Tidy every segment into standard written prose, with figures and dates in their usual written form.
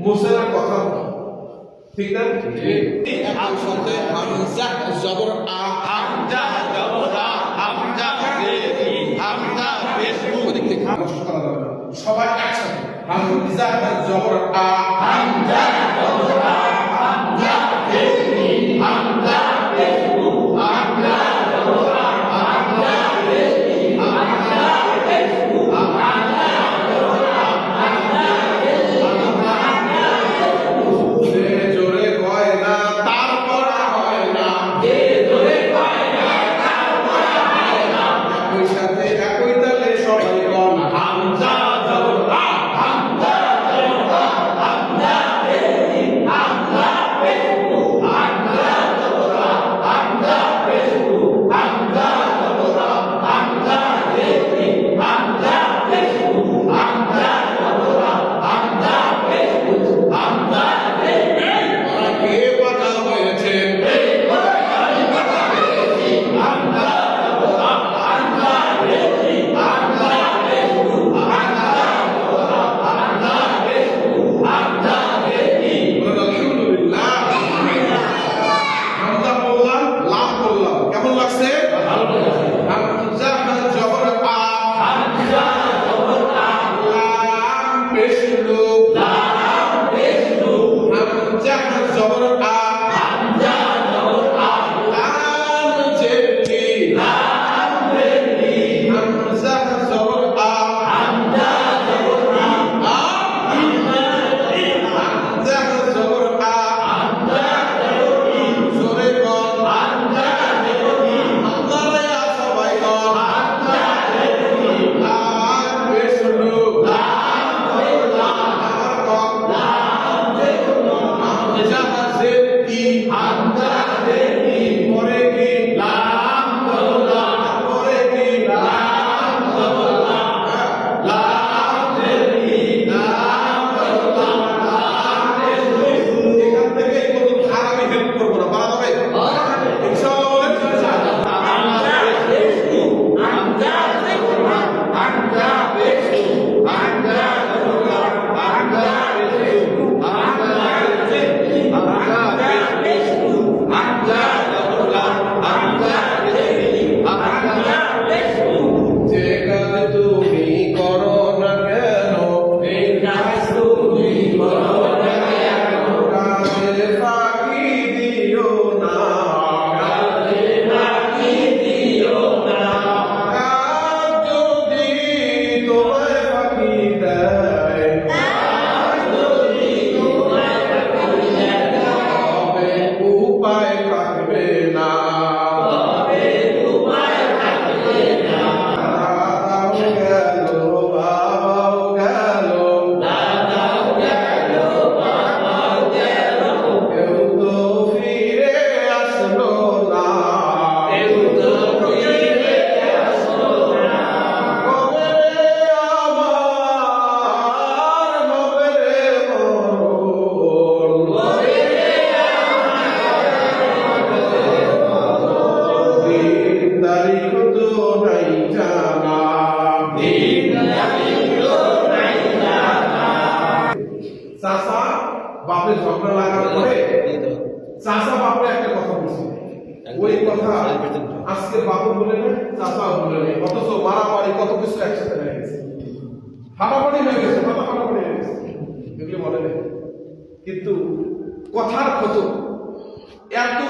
মুসেরা কথা ঠিক না? একসাথে হামজা জবর আ, হামজা জবর আ, হামজা রে হামজা বেশু ওদিক থেকে সবাই একসাথে হামজা জবর আ, হামজা জবর আ, হামজা রে হামজা বেশু হামজা জবর আ, হামজা রে হামজা বেশু হামজা জবর আ, হামজা জোরে কয় না তারপর হয় না, যে জোরে কয় না তারপর হয় না, একই সাথে একই তালে সবাই বল হামজা জবর আ, হামজা জবর আ, হামজা রে হামজা বেশু হামজা জবর আ, হামজা বেশু হামজা জবর আ, হামজা রে হামজা বেশু হামজা জবর আ, হামজা বেশু হামজা রে কে বাধা হয়েছে হামজা জবর আ, হামজা রে হামজা বেশু হামজা জবর আ, হামজা বেশু হামজা রে আলহামদুলিল্লাহ। হামজা বললাম লাম বললাম কেমন লাগছে? হামজা জবর আ, হামজা জবর আ, লাম পেশলু লাম পেশলু, হামজা জবর আ, হামজা জবর আ, লাম জেলি লাম জেলি, হামজা জবর আ, হামজা জবর আ, হামজা জবর আ, হামজা জবর ই, জোরে বল হামজা জবর ই, আল্লাহ সবাই বল হামজা জবর ই, লাম পেশলু লাম বললাম আমার কম লাম পেশলু, হামজা জেলি হামজা জেলি, পরে কি লাম বললাম, পরে কি লাম বললাম, লাম জেলি লাম বললাম, লাম পেশলু। এখান থেকে কোনো খারাপই হেল্প করবো না, বাড়া যাবে ইনশাআল্লাহ। হামজা বেশু হামজা জবর আ, হামজা বেশু হামজা জবর আ, হামজা বেশু হামজা জেলি হামজা বেশু হামজা জবর আ, হামজা জেলি হামজা বেশু। যে কাজ তুমি করো না কেন, যে কাজ তুমি করো না কেন, কাজে ফাঁকি দিও না, কাজে ফাঁকি দিও না, কাজ যদি তোমায় ফাঁকি দেয়, কাজ যদি তোমায় ফাঁকি দেয়, তবে উপায় থাকবে না, তবে উপায় থাকবে না। দাদাও গেল বাবাও গেল, দাদাও গেল বাবাও গেল, কেউ তো ফিরে আসলো না, কেউ তো ফিরে আসলো না, কবে আমার হবে রে মরণ, কবে দিন তারিখ তো নাই জানা, দিন তারিখ তো নাই জানা। চাচা বাপের ঝগড়া লাগার পরে চাচা বাপে একটা কথা বলছে, ওই কথা আজকে বাপু বলে না চাচাও বলে নেই, অথচ মারামারি কত কিছু একসাথে হয়ে গেছে, হামামারি হয়ে গেছে, হামামারি হয়ে গেছে, এগুলো বলে নেই। কিন্তু কথার ক্ষত এত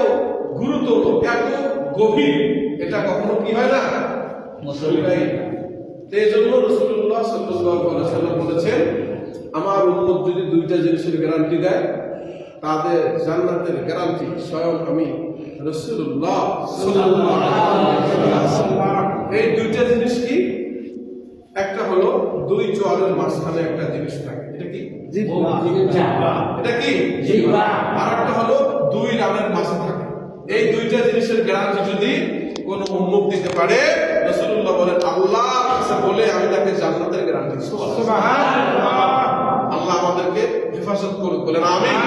গুরুতর এত গভীর, এটা কখনো কি হয় না মুসলমানই। এই জন্য রাসূলুল্লাহ সাল্লাল্লাহু আলাইহি ওয়াসাল্লাম বলেছেন, আমার উম্মত যদি দুইটা জিনিসের গ্যারান্টি দেয়, তাদের জান্নাতের গ্যারান্টি স্বয়ং আমি রাসূলুল্লাহ সাল্লাল্লাহু আলাইহি ওয়াসাল্লাম। এই দুইটা জিনিস কি? একটা হলো দুই চোয়ালের মাঝখানে একটা জিনিস থাকে, এটা কি? এটা কি? আর একটা হলো 2 রানের মাঝে থাকে। এই দুইটা জিনিসের গ্যারান্টি যদি কোন উম্মত দিতে পারে, রাসূলুল্লাহ বলেন আল্লাহর কাছে বলে আমি তাকে জান্নাতের গ্যারান্টি দিচ্ছি। সুবহানাল্লাহ। আল্লাহ আমাদেরকে হেফাজত করুক, বলেন আমিন।